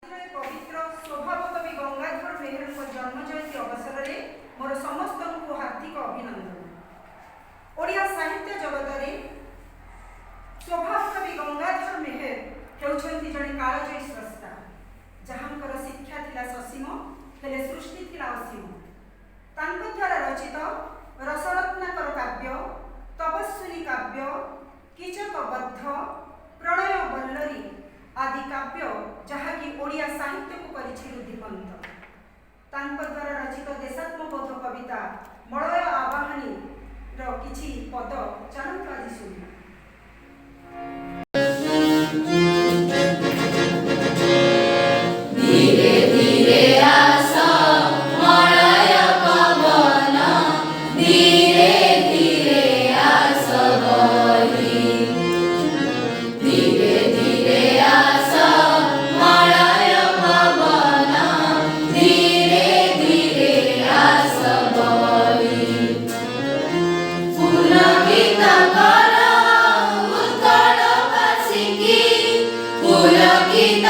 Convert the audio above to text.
पवित्र स्वभाव कवि गंगाधर मेहर जन्म जयंती अवसर में मोर समस्त को हार्दिक अभिनंदन। ओडिया साहित्य जगत में स्वभाव कवि गंगाधर मेहर होउछंती जड़े कालजयी स्रष्टा, जहांकर शिक्षा थिला ससीम हेले सृष्टि थिला असीम। तांको द्वारा रचित रसरत्नाकर काव्य, तपस्विनी काव्य, कीचकबद्ध, प्रणय बल्लरी आदि काव्य जहाँकि ओडिया साहित्य को परिछि रुद्धिमंत। तांको द्वारा रचित देशात्मबोध कविता मलय आवाहनी रो किछि पद चलंत आज सुनिया। पुलकित